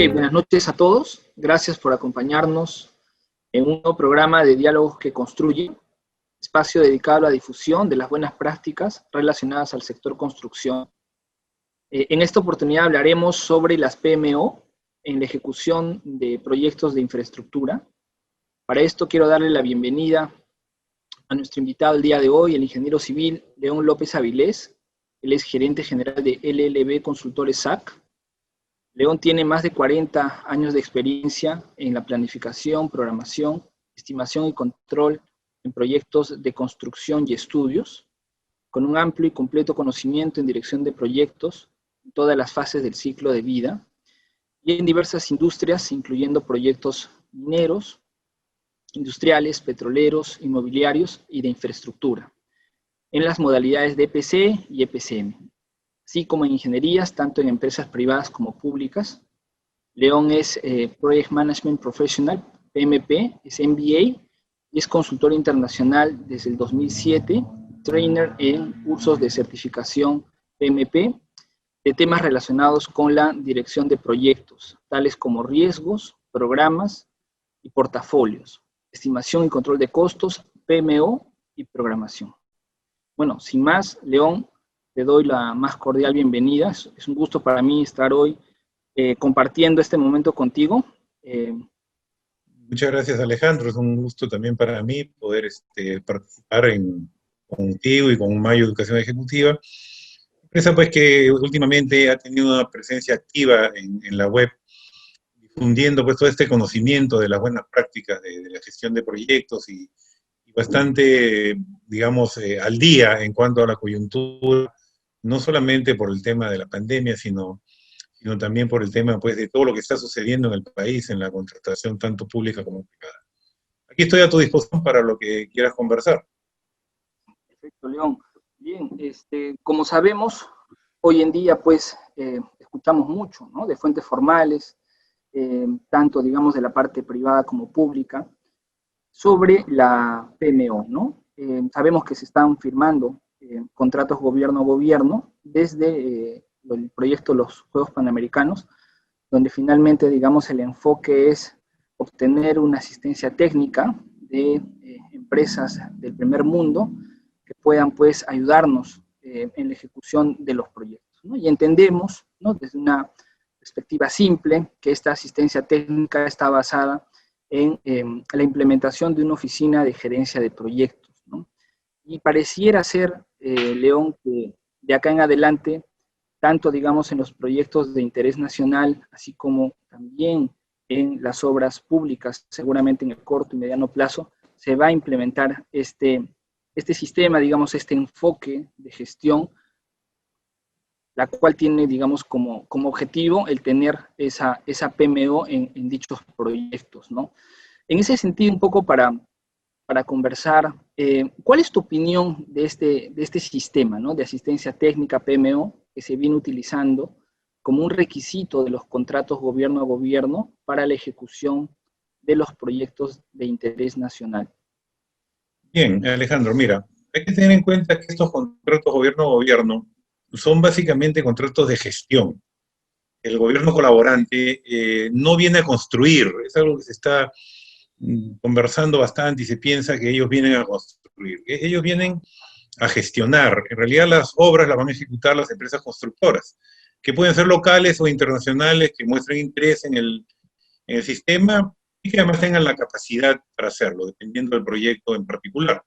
Buenas noches a todos. Gracias por acompañarnos en un nuevo programa de Diálogos que Construyen, espacio dedicado a la difusión de las buenas prácticas relacionadas al sector construcción. En esta oportunidad hablaremos sobre las PMO en la ejecución de proyectos de infraestructura. Para esto quiero darle la bienvenida a nuestro invitado el día de hoy, el ingeniero civil León López Avilés. Él es gerente general de LLB Consultores SAC. León tiene más de 40 años de experiencia en la planificación, programación, estimación y control en proyectos de construcción y estudios, con un amplio y completo conocimiento en dirección de proyectos en todas las fases del ciclo de vida y en diversas industrias, incluyendo proyectos mineros, industriales, petroleros, inmobiliarios y de infraestructura, en las modalidades de EPC y EPCM, así como en ingenierías, tanto en empresas privadas como públicas. León es Project Management Professional, PMP, es MBA, y es consultor internacional desde el 2007, trainer en cursos de certificación PMP, de temas relacionados con la dirección de proyectos, tales como riesgos, programas y portafolios, estimación y control de costos, PMO y programación. Bueno, sin más, León, te doy la más cordial bienvenida. Es un gusto para mí estar hoy compartiendo este momento contigo. Muchas gracias, Alejandro. Es un gusto también para mí poder participar contigo y con Mayo Educación Ejecutiva. Empresa pues que últimamente ha tenido una presencia activa en la web, difundiendo pues todo este conocimiento de las buenas prácticas de la gestión de proyectos y bastante, digamos, al día en cuanto a la coyuntura, no solamente por el tema de la pandemia, sino también por el tema pues, de todo lo que está sucediendo en el país, en la contratación tanto pública como privada. Aquí estoy a tu disposición para lo que quieras conversar. Perfecto, León. Bien, como sabemos, hoy en día pues escuchamos mucho, ¿no?, de fuentes formales, tanto digamos de la parte privada como pública, sobre la PMO, ¿no? Sabemos que se están firmando contratos gobierno a gobierno desde el proyecto de los Juegos Panamericanos, donde finalmente, digamos, el enfoque es obtener una asistencia técnica de empresas del primer mundo que puedan, pues, ayudarnos en la ejecución de los proyectos, ¿no? Y entendemos, ¿no?, desde una perspectiva simple, que esta asistencia técnica está basada en la implementación de una oficina de gerencia de proyectos, ¿no? Y pareciera ser, León, que de acá en adelante, tanto digamos en los proyectos de interés nacional, así como también en las obras públicas, seguramente en el corto y mediano plazo, se va a implementar este sistema, digamos, este enfoque de gestión, la cual tiene, digamos, como objetivo el tener esa PMO en dichos proyectos, ¿no? En ese sentido, un poco para conversar, ¿cuál es tu opinión de este sistema, ¿no?, de asistencia técnica PMO que se viene utilizando como un requisito de los contratos gobierno a gobierno para la ejecución de los proyectos de interés nacional? Bien, Alejandro, mira, hay que tener en cuenta que estos contratos gobierno a gobierno son básicamente contratos de gestión. El gobierno colaborante no viene a construir, es algo que se está conversando bastante y se piensa que ellos vienen a construir. Ellos vienen a gestionar. En realidad las obras las van a ejecutar las empresas constructoras, que pueden ser locales o internacionales, que muestren interés en el sistema y que además tengan la capacidad para hacerlo, dependiendo del proyecto en particular.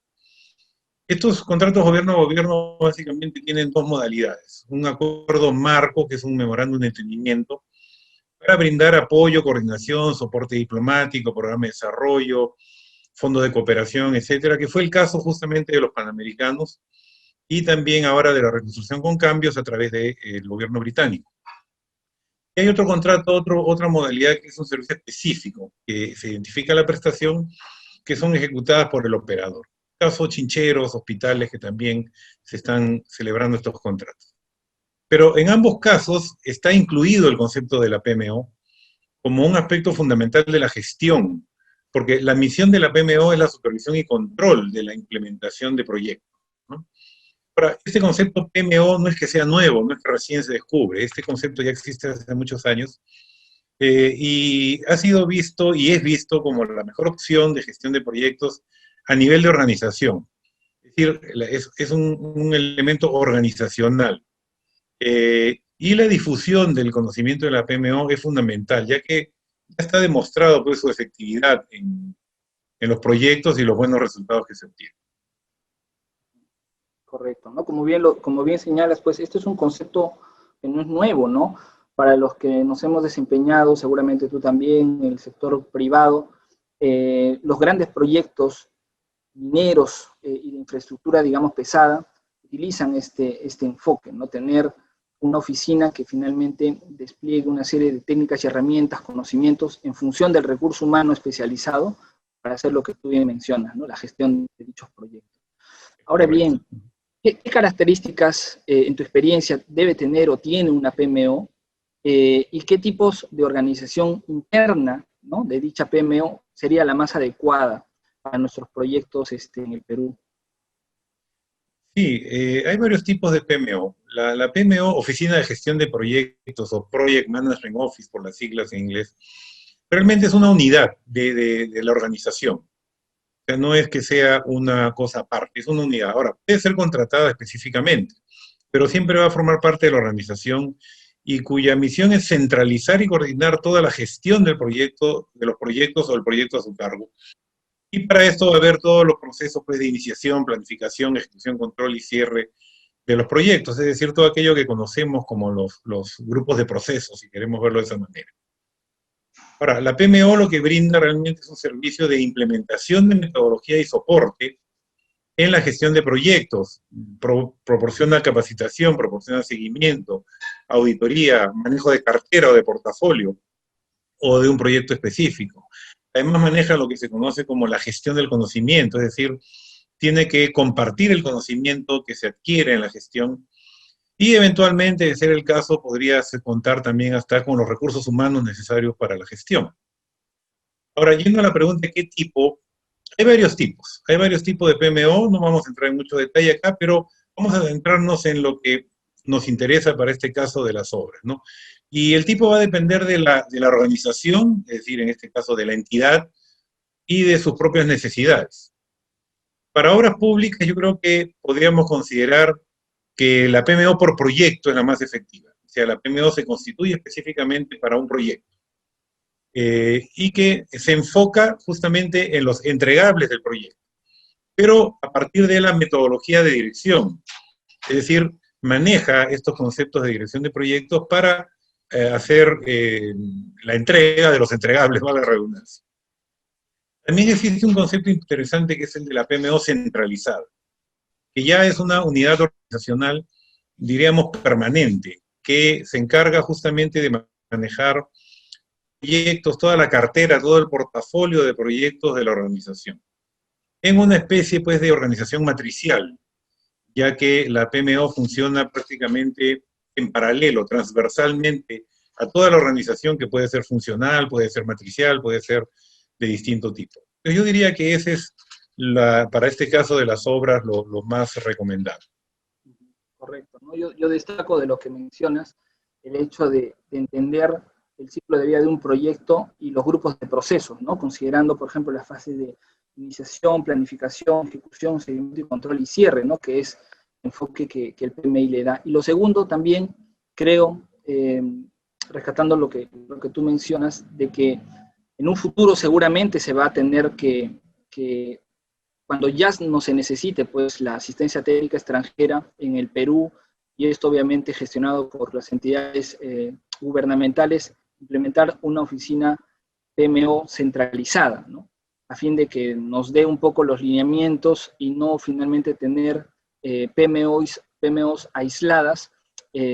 Estos contratos gobierno a gobierno básicamente tienen dos modalidades. Un acuerdo marco, que es un memorándum de entendimiento, para brindar apoyo, coordinación, soporte diplomático, programa de desarrollo, fondos de cooperación, etcétera, que fue el caso justamente de los Panamericanos y también ahora de la reconstrucción con cambios a través del gobierno británico. Y hay otro contrato, otra modalidad que es un servicio específico, que se identifica la prestación, que son ejecutadas por el operador. Caso chincheros, hospitales que también se están celebrando estos contratos. Pero en ambos casos está incluido el concepto de la PMO como un aspecto fundamental de la gestión, porque la misión de la PMO es la supervisión y control de la implementación de proyectos, ¿no? Ahora, este concepto PMO no es que sea nuevo, no es que recién se descubre, este concepto ya existe hace muchos años, y ha sido visto y es visto como la mejor opción de gestión de proyectos a nivel de organización. Es decir, es un elemento organizacional. Y la difusión del conocimiento de la PMO es fundamental, ya que ya está demostrado pues, su efectividad en los proyectos y los buenos resultados que se obtienen. Correcto, ¿no? Como bien señalas, pues esto es un concepto que no es nuevo, ¿no? Para los que nos hemos desempeñado, seguramente tú también, en el sector privado, los grandes proyectos mineros y de infraestructura, digamos, pesada, utilizan este enfoque, ¿no? Tener una oficina que finalmente despliegue una serie de técnicas y herramientas, conocimientos, en función del recurso humano especializado, para hacer lo que tú bien mencionas, ¿no? La gestión de dichos proyectos. Ahora Correcto. bien, ¿qué características en tu experiencia debe tener o tiene una PMO? ¿Y qué tipos de organización interna, ¿no?, de dicha PMO sería la más adecuada para nuestros proyectos en el Perú? Sí, hay varios tipos de PMO. La PMO, Oficina de Gestión de Proyectos, o Project Management Office por las siglas en inglés, realmente es una unidad de la organización. O sea, no es que sea una cosa aparte, es una unidad. Ahora, puede ser contratada específicamente, pero siempre va a formar parte de la organización y cuya misión es centralizar y coordinar toda la gestión del proyecto, de los proyectos o del proyecto a su cargo. Y para esto va a haber todos los procesos pues, de iniciación, planificación, ejecución, control y cierre de los proyectos, es decir, todo aquello que conocemos como los grupos de procesos, si queremos verlo de esa manera. Ahora, la PMO lo que brinda realmente es un servicio de implementación de metodología y soporte en la gestión de proyectos. Proporciona capacitación, proporciona seguimiento, auditoría, manejo de cartera o de portafolio o de un proyecto específico. Además maneja lo que se conoce como la gestión del conocimiento, es decir, tiene que compartir el conocimiento que se adquiere en la gestión y eventualmente, de ser el caso, podría contar también hasta con los recursos humanos necesarios para la gestión. Ahora, yendo a la pregunta de qué tipo, hay varios tipos de PMO, no vamos a entrar en mucho detalle acá, pero vamos a adentrarnos en lo que nos interesa para este caso de las obras, ¿no? Y el tipo va a depender de la organización, es decir, en este caso de la entidad, y de sus propias necesidades. Para obras públicas yo creo que podríamos considerar que la PMO por proyecto es la más efectiva. O sea, la PMO se constituye específicamente para un proyecto. Y que se enfoca justamente en los entregables del proyecto, pero a partir de la metodología de dirección. Es decir, maneja estos conceptos de dirección de proyectos para hacer la entrega de los entregables, valga la redundancia. También existe un concepto interesante que es el de la PMO centralizada, que ya es una unidad organizacional, diríamos, permanente, que se encarga justamente de manejar proyectos, toda la cartera, todo el portafolio de proyectos de la organización, en una especie pues de organización matricial, ya que la PMO funciona prácticamente en paralelo, transversalmente a toda la organización, que puede ser funcional, puede ser matricial, puede ser de distinto tipo. Entonces yo diría que ese es, para este caso de las obras, lo más recomendable. Correcto, ¿no? Yo destaco de lo que mencionas el hecho de entender el ciclo de vida de un proyecto y los grupos de procesos, ¿no? Considerando, por ejemplo, la fase de iniciación, planificación, ejecución, seguimiento y control y cierre, ¿no? Que es el enfoque que el PMI le da. Y lo segundo también, creo, rescatando lo que tú mencionas, de que en un futuro seguramente se va a tener que cuando ya no se necesite pues la asistencia técnica extranjera en el Perú, y esto obviamente gestionado por las entidades gubernamentales, implementar una oficina PMO centralizada, ¿no? A fin de que nos dé un poco los lineamientos y no finalmente tener PMOs aisladas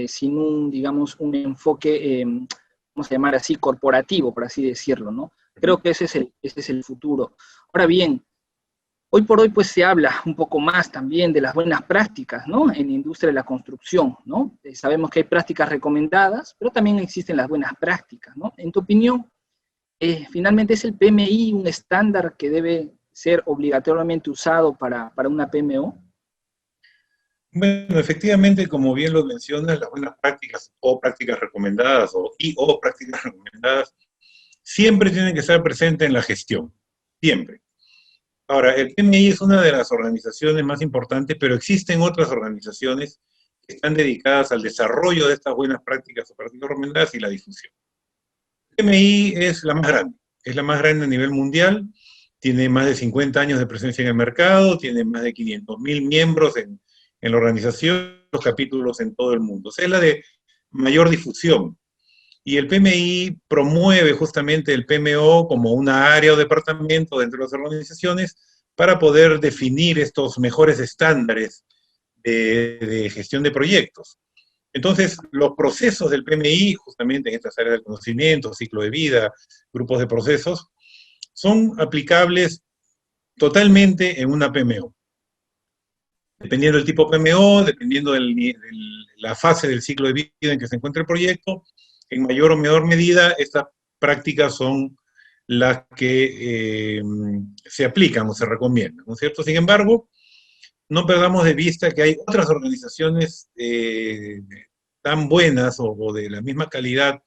sin un, digamos, un enfoque, vamos a llamar así, corporativo, por así decirlo, ¿no? Creo que ese es el futuro. Ahora bien, hoy por hoy, pues se habla un poco más también de las buenas prácticas, ¿no? En la industria de la construcción, ¿no? Sabemos que hay prácticas recomendadas, pero también existen las buenas prácticas, ¿no? En tu opinión, finalmente, ¿es el PMI un estándar que debe ser obligatoriamente usado para una PMO? Bueno, efectivamente, como bien lo mencionas, las buenas prácticas o prácticas recomendadas o prácticas recomendadas siempre tienen que estar presentes en la gestión, siempre. Ahora, el PMI es una de las organizaciones más importantes, pero existen otras organizaciones que están dedicadas al desarrollo de estas buenas prácticas o prácticas recomendadas y la difusión. El PMI es la más grande a nivel mundial, tiene más de 50 años de presencia en el mercado, tiene más de 500.000 miembros en la organización, los capítulos en todo el mundo. O sea, es la de mayor difusión. Y el PMI promueve justamente el PMO como una área o departamento dentro de las organizaciones para poder definir estos mejores estándares de gestión de proyectos. Entonces, los procesos del PMI, justamente en estas áreas del conocimiento, ciclo de vida, grupos de procesos, son aplicables totalmente en una PMO. Dependiendo del tipo PMO, dependiendo de la fase del ciclo de vida en que se encuentra el proyecto, en mayor o menor medida, estas prácticas son las que se aplican o se recomiendan, ¿no es cierto? Sin embargo, no perdamos de vista que hay otras organizaciones tan buenas o de la misma calidad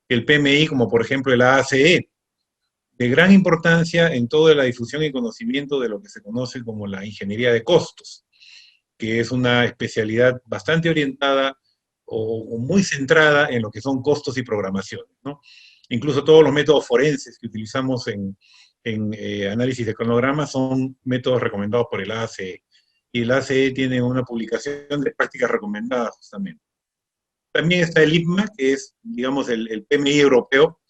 que el PMI, como por ejemplo el AACE, de gran importancia en toda la difusión y conocimiento de lo que se conoce como la ingeniería de costos, que es una especialidad bastante orientada o muy centrada en lo que son costos y programaciones, ¿no? Incluso todos los métodos forenses que utilizamos en análisis de cronogramas son métodos recomendados por el AACE. Y el AACE tiene una publicación de prácticas recomendadas justamente. También está el IPMA, que es, digamos, el PMI europeo,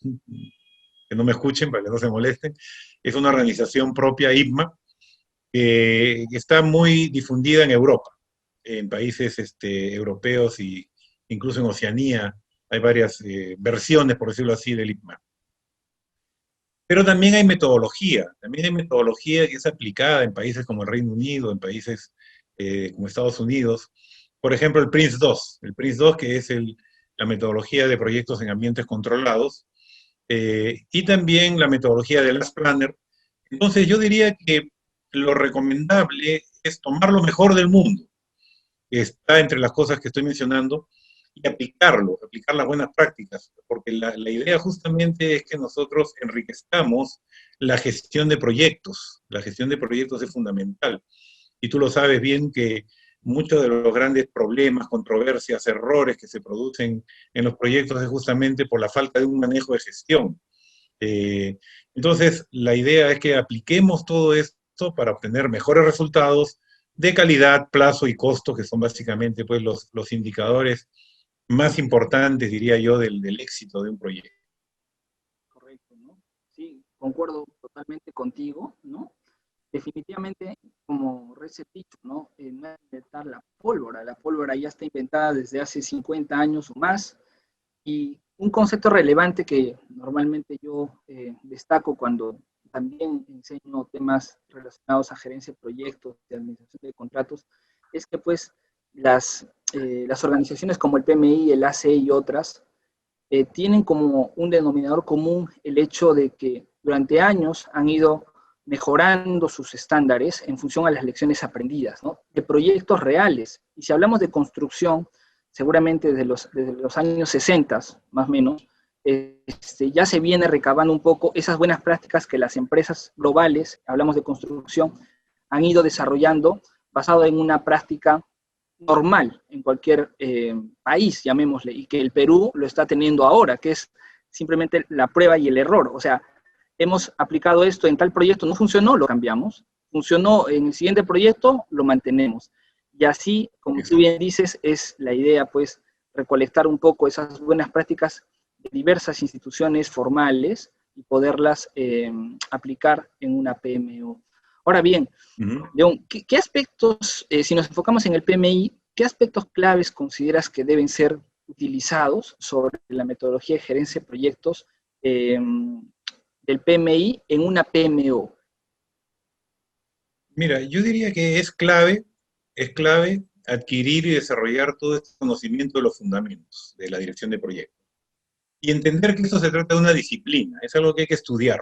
que no me escuchen para que no se molesten, es una organización propia, IPMA, que está muy difundida en Europa, en países europeos e incluso en Oceanía. Hay varias versiones, por decirlo así, del IPMA. Pero también hay metodología que es aplicada en países como el Reino Unido, en países como Estados Unidos. Por ejemplo, el PRINCE2, que es la metodología de proyectos en ambientes controlados, y también la metodología de Last Planner. Entonces yo diría que lo recomendable es tomar lo mejor del mundo, que está entre las cosas que estoy mencionando, y aplicar las buenas prácticas, porque la idea justamente es que nosotros enriquezcamos la gestión de proyectos. La gestión de proyectos es fundamental. Y tú lo sabes bien que muchos de los grandes problemas, controversias, errores que se producen en los proyectos es justamente por la falta de un manejo de gestión. Entonces, la idea es que apliquemos todo esto para obtener mejores resultados de calidad, plazo y costo, que son básicamente pues, los indicadores más importantes, diría yo, del éxito de un proyecto. Correcto, ¿no? Sí, concuerdo totalmente contigo, ¿no? Definitivamente, como Recep dicho, ¿no? No es inventar la pólvora ya está inventada desde hace 50 años o más, y un concepto relevante que normalmente yo destaco cuando también enseño temas relacionados a gerencia de proyectos, de administración de contratos, es que pues las organizaciones como el PMI, el ACE y otras tienen como un denominador común el hecho de que durante años han ido mejorando sus estándares en función a las lecciones aprendidas, ¿no? De proyectos reales. Y si hablamos de construcción, seguramente desde los años 60, más o menos, ya se viene recabando un poco esas buenas prácticas que las empresas globales, hablamos de construcción, han ido desarrollando basado en una práctica normal en cualquier país, llamémosle, y que el Perú lo está teniendo ahora, que es simplemente la prueba y el error. O sea, hemos aplicado esto en tal proyecto, no funcionó, lo cambiamos, funcionó en el siguiente proyecto, lo mantenemos. Y así, como tú bien dices, es la idea, pues, recolectar un poco esas buenas prácticas de diversas instituciones formales y poderlas aplicar en una PMO. Ahora bien, León, ¿qué aspectos, si nos enfocamos en el PMI, qué aspectos claves consideras que deben ser utilizados sobre la metodología de gerencia de proyectos del PMI en una PMO? Mira, yo diría que es clave adquirir y desarrollar todo este conocimiento de los fundamentos de la dirección de proyectos. Y entender que esto se trata de una disciplina, es algo que hay que estudiar.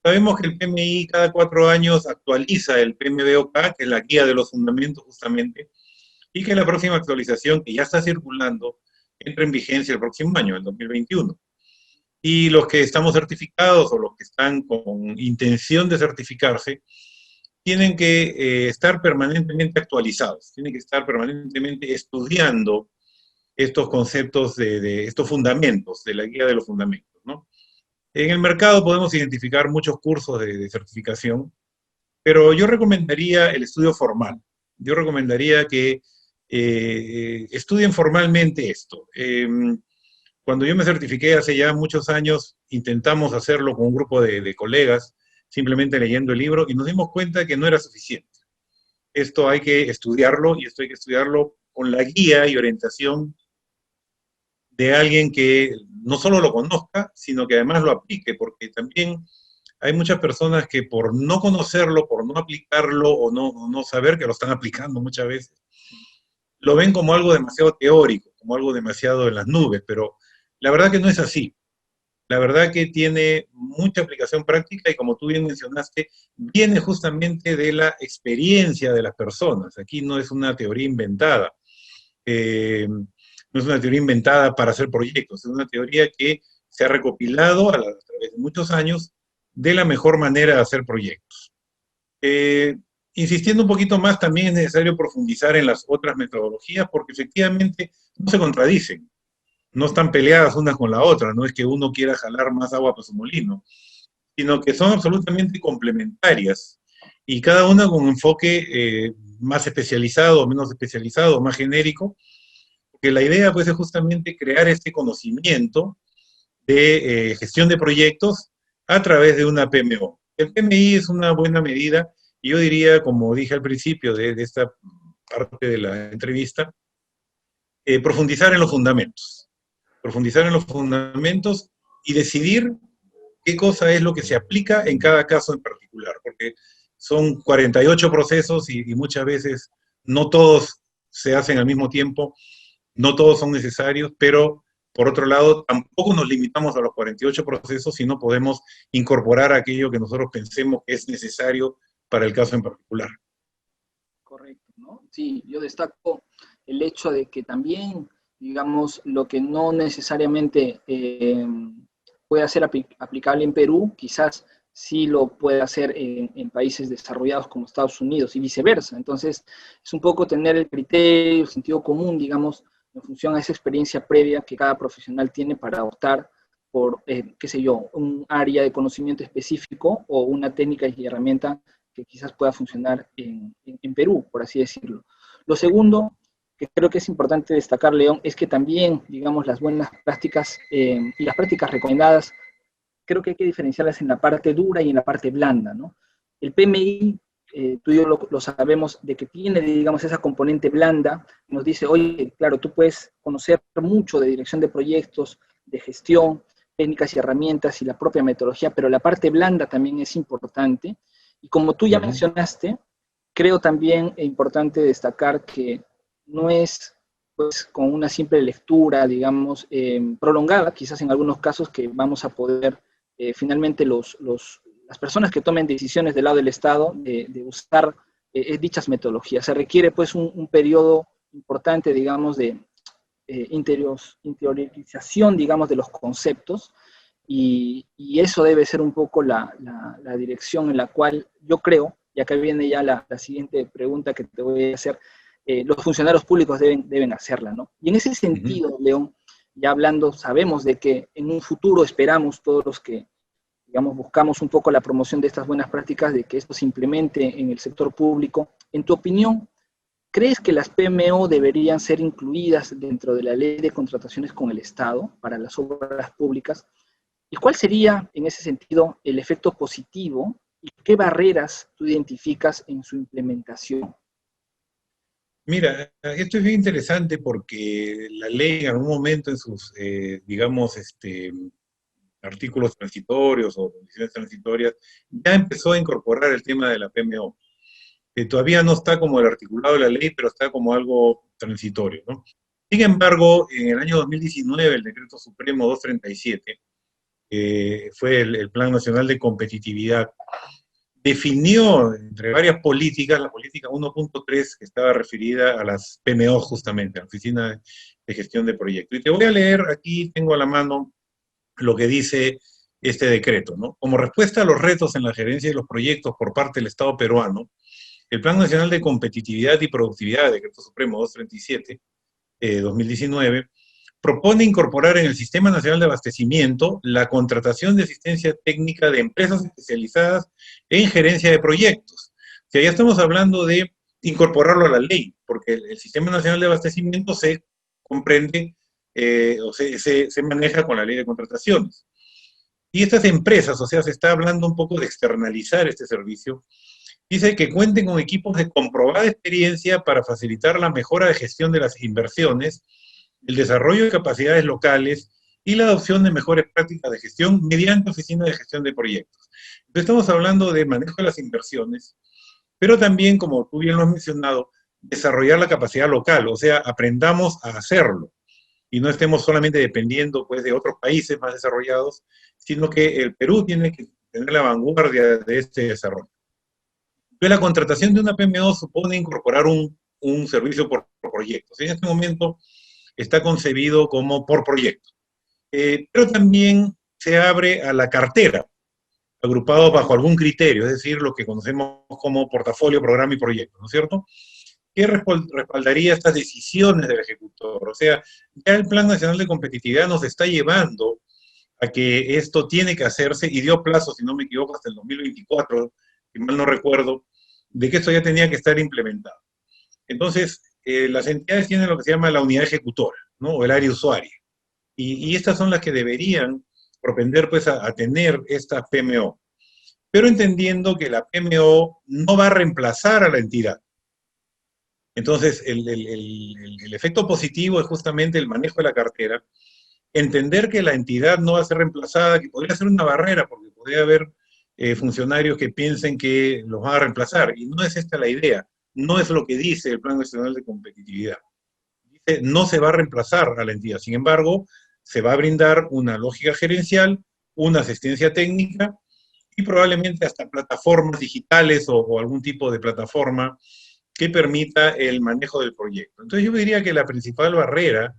Sabemos que el PMI cada 4 años actualiza el PMBOK, que es la guía de los fundamentos justamente, y que la próxima actualización, que ya está circulando, entre en vigencia el próximo año, el 2021. Y los que estamos certificados o los que están con intención de certificarse, tienen que estar permanentemente actualizados, tienen que estar permanentemente estudiando estos conceptos de estos fundamentos, de la guía de los fundamentos, ¿no? En el mercado podemos identificar muchos cursos de certificación, pero yo recomendaría el estudio formal. Yo recomendaría que estudien formalmente esto. Cuando yo me certifiqué hace ya muchos años, intentamos hacerlo con un grupo de colegas, simplemente leyendo el libro, y nos dimos cuenta que no era suficiente. Esto hay que estudiarlo, y esto hay que estudiarlo con la guía y orientación de alguien que no solo lo conozca, sino que además lo aplique, porque también hay muchas personas que por no conocerlo, por no aplicarlo o no saber que lo están aplicando muchas veces, lo ven como algo demasiado teórico, como algo demasiado en las nubes, pero la verdad que no es así. La verdad que tiene mucha aplicación práctica y, como tú bien mencionaste, viene justamente de la experiencia de las personas. Aquí no es una teoría inventada. No es una teoría inventada para hacer proyectos, es una teoría que se ha recopilado a través de muchos años de la mejor manera de hacer proyectos. Insistiendo un poquito más, también es necesario profundizar en las otras metodologías porque efectivamente no se contradicen, no están peleadas una con la otra, no es que uno quiera jalar más agua para su molino, sino que son absolutamente complementarias y cada una con un enfoque más especializado, menos especializado, más genérico, porque la idea pues es justamente crear este conocimiento de gestión de proyectos a través de una PMO. El PMI es una buena medida y yo diría, como dije al principio de esta parte de la entrevista, profundizar en los fundamentos. Profundizar en los fundamentos y decidir qué cosa es lo que se aplica en cada caso en particular, porque son 48 procesos y muchas veces no todos se hacen al mismo tiempo, no todos son necesarios, pero por otro lado tampoco nos limitamos a los 48 procesos, sino podemos incorporar aquello que nosotros pensemos que es necesario para el caso en particular. Correcto, ¿no? Sí, yo destaco el hecho de que también, digamos, lo que no necesariamente puede ser aplicable en Perú, quizás sí lo puede hacer en países desarrollados como Estados Unidos y viceversa. Entonces, es un poco tener el criterio, el sentido común, digamos, en función a esa experiencia previa que cada profesional tiene para optar por, qué sé yo, un área de conocimiento específico o una técnica y herramienta que quizás pueda funcionar en Perú, por así decirlo. Lo segundo, que creo que es importante destacar, León, es que también, digamos, las buenas prácticas y las prácticas recomendadas, creo que hay que diferenciarlas en la parte dura y en la parte blanda, ¿no? El PMI, tú y yo lo sabemos, de que tiene, digamos, esa componente blanda, nos dice, oye, claro, tú puedes conocer mucho de dirección de proyectos, de gestión, técnicas y herramientas y la propia metodología, pero la parte blanda también es importante. Y como tú ya mencionaste, creo también importante destacar que no es pues con una simple lectura, digamos, prolongada, quizás en algunos casos que vamos a poder finalmente las personas que tomen decisiones del lado del Estado de usar dichas metodologías. Se requiere pues un periodo importante, digamos, de interiorización, digamos, de los conceptos, y eso debe ser un poco la dirección en la cual yo creo, y acá viene ya la siguiente pregunta que te voy a hacer, los funcionarios públicos deben hacerla, ¿no? Y en ese sentido, León, ya hablando, sabemos de que en un futuro esperamos todos los que, digamos, buscamos un poco la promoción de estas buenas prácticas, de que esto se implemente en el sector público. En tu opinión, ¿crees que las PMO deberían ser incluidas dentro de la ley de contrataciones con el Estado para las obras públicas? ¿Y cuál sería, en ese sentido, el efecto positivo y qué barreras tú identificas en su implementación? Mira, esto es bien interesante porque la ley en algún momento en sus, digamos, artículos transitorios o condiciones transitorias, ya empezó a incorporar el tema de la PMO. Todavía no está como el articulado de la ley, pero está como algo transitorio, ¿no? Sin embargo, en el año 2019, el Decreto Supremo 237, fue el Plan Nacional de Competitividad, definió entre varias políticas, la política 1.3, que estaba referida a las PMO justamente, a la Oficina de Gestión de Proyectos. Y te voy a leer, aquí tengo a la mano lo que dice este decreto, ¿no? Como respuesta a los retos en la gerencia de los proyectos por parte del Estado peruano, el Plan Nacional de Competitividad y Productividad, Decreto Supremo 237, 2019, propone incorporar en el Sistema Nacional de Abastecimiento la contratación de asistencia técnica de empresas especializadas en gerencia de proyectos. O sea, ya estamos hablando de incorporarlo a la ley, porque el Sistema Nacional de Abastecimiento se comprende o se maneja con la ley de contrataciones. Y estas empresas, o sea, se está hablando un poco de externalizar este servicio, dice que cuenten con equipos de comprobada experiencia para facilitar la mejora de gestión de las inversiones, el desarrollo de capacidades locales y la adopción de mejores prácticas de gestión mediante oficinas de gestión de proyectos. Entonces estamos hablando de manejo de las inversiones, pero también, como tú bien lo has mencionado, desarrollar la capacidad local, o sea, aprendamos a hacerlo y no estemos solamente dependiendo pues, de otros países más desarrollados, sino que el Perú tiene que tener la vanguardia de este desarrollo. Entonces, la contratación de una PMO supone incorporar un servicio por proyectos. En este momento está concebido como por proyecto. Pero también se abre a la cartera, agrupados bajo algún criterio, es decir, lo que conocemos como portafolio, programa y proyecto, ¿no es cierto? ¿Qué respaldaría estas decisiones del ejecutor? O sea, ya el Plan Nacional de Competitividad nos está llevando a que esto tiene que hacerse, y dio plazo, si no me equivoco, hasta el 2024, si mal no recuerdo, de que esto ya tenía que estar implementado. Entonces, las entidades tienen lo que se llama la unidad ejecutora, ¿no? O el área usuaria. Y estas son las que deberían propender pues, a tener esta PMO. Pero entendiendo que la PMO no va a reemplazar a la entidad. Entonces, el efecto positivo es justamente el manejo de la cartera, entender que la entidad no va a ser reemplazada, que podría ser una barrera, porque podría haber funcionarios que piensen que los van a reemplazar, y no es esta la idea, no es lo que dice el Plan Nacional de Competitividad. Dice, no se va a reemplazar a la entidad, sin embargo, se va a brindar una lógica gerencial, una asistencia técnica, y probablemente hasta plataformas digitales o algún tipo de plataforma que permita el manejo del proyecto. Entonces yo diría que la principal barrera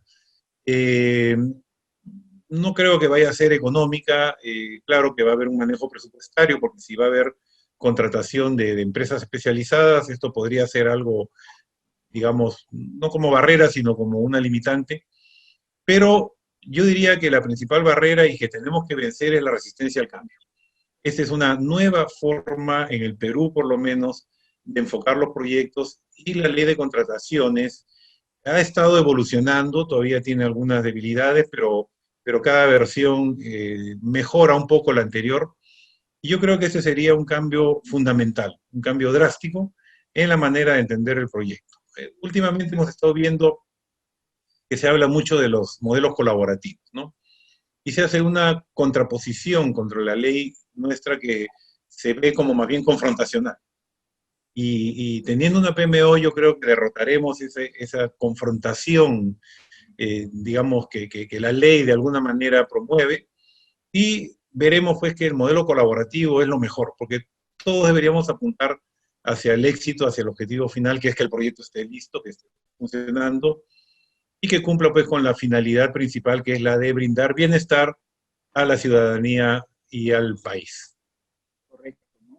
no creo que vaya a ser económica, claro que va a haber un manejo presupuestario, porque si va a haber contratación de empresas especializadas, esto podría ser algo, digamos, no como barrera, sino como una limitante, pero yo diría que la principal barrera y que tenemos que vencer es la resistencia al cambio. Esta es una nueva forma, en el Perú por lo menos, de enfocar los proyectos, y la ley de contrataciones ha estado evolucionando, todavía tiene algunas debilidades, pero cada versión mejora un poco la anterior, y yo creo que ese sería un cambio fundamental, un cambio drástico en la manera de entender el proyecto. Últimamente hemos estado viendo que se habla mucho de los modelos colaborativos, ¿no? Y se hace una contraposición contra la ley nuestra que se ve como más bien confrontacional. Y teniendo una PMO, yo creo que derrotaremos esa confrontación, digamos, que la ley de alguna manera promueve, y veremos pues que el modelo colaborativo es lo mejor, porque todos deberíamos apuntar hacia el éxito, hacia el objetivo final, que es que el proyecto esté listo, que esté funcionando, y que cumpla pues con la finalidad principal, que es la de brindar bienestar a la ciudadanía y al país. Correcto, ¿no?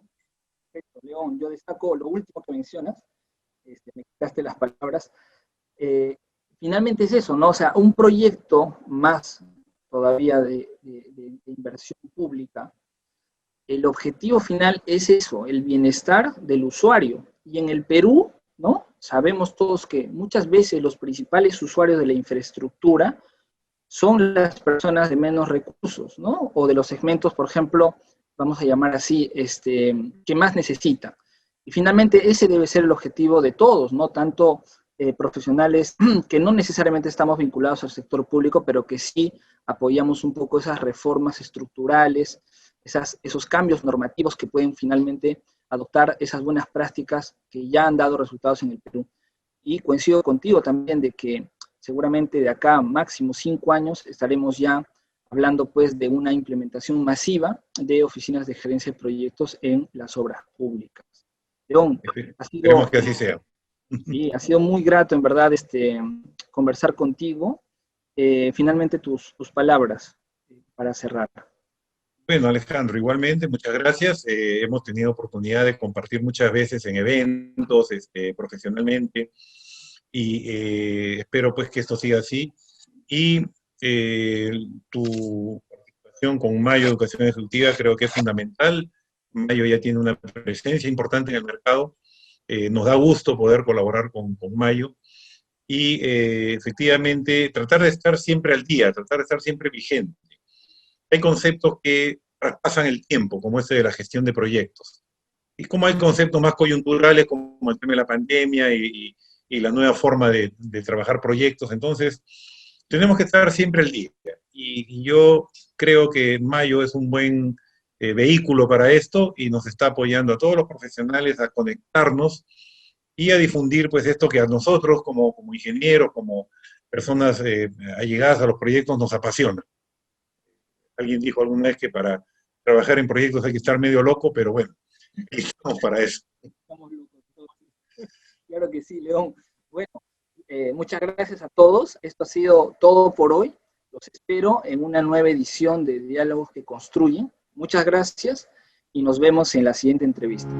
Perfecto, León. Yo destaco lo último que mencionas, me quitaste las palabras. Finalmente es eso, ¿no? O sea, un proyecto más todavía de inversión pública, el objetivo final es eso, el bienestar del usuario. Y en el Perú, ¿no? Sabemos todos que muchas veces los principales usuarios de la infraestructura son las personas de menos recursos, ¿no? O de los segmentos, por ejemplo, vamos a llamar así, que más necesitan. Y finalmente ese debe ser el objetivo de todos, ¿no? Tanto profesionales que no necesariamente estamos vinculados al sector público, pero que sí apoyamos un poco esas reformas estructurales, esos cambios normativos que pueden finalmente adoptar esas buenas prácticas que ya han dado resultados en el Perú. Y coincido contigo también de que seguramente de acá máximo 5 años estaremos ya hablando pues de una implementación masiva de oficinas de gerencia de proyectos en las obras públicas. León, Esperemos que así sea. Sí, ha sido muy grato en verdad conversar contigo. Finalmente tus palabras para cerrar. Bueno, Alejandro, igualmente, muchas gracias. Hemos tenido oportunidad de compartir muchas veces en eventos, profesionalmente, y espero pues que esto siga así. Y tu participación con Mayo Educación Ejecutiva creo que es fundamental. Mayo ya tiene una presencia importante en el mercado. Nos da gusto poder colaborar con Mayo. Y efectivamente tratar de estar siempre al día, tratar de estar siempre vigente. Hay conceptos que traspasan el tiempo, como ese de la gestión de proyectos. Y como hay conceptos más coyunturales, como el tema de la pandemia y la nueva forma de trabajar proyectos. Entonces, tenemos que estar siempre al día. Y yo creo que Mayo es un buen vehículo para esto y nos está apoyando a todos los profesionales a conectarnos y a difundir pues esto que a nosotros como ingenieros, como personas allegadas a los proyectos nos apasiona. Alguien dijo alguna vez que para trabajar en proyectos hay que estar medio loco, pero bueno, estamos para eso. Estamos locos todos. Claro que sí, León. Bueno, muchas gracias a todos. Esto ha sido todo por hoy. Los espero en una nueva edición de Diálogos que Construyen. Muchas gracias y nos vemos en la siguiente entrevista.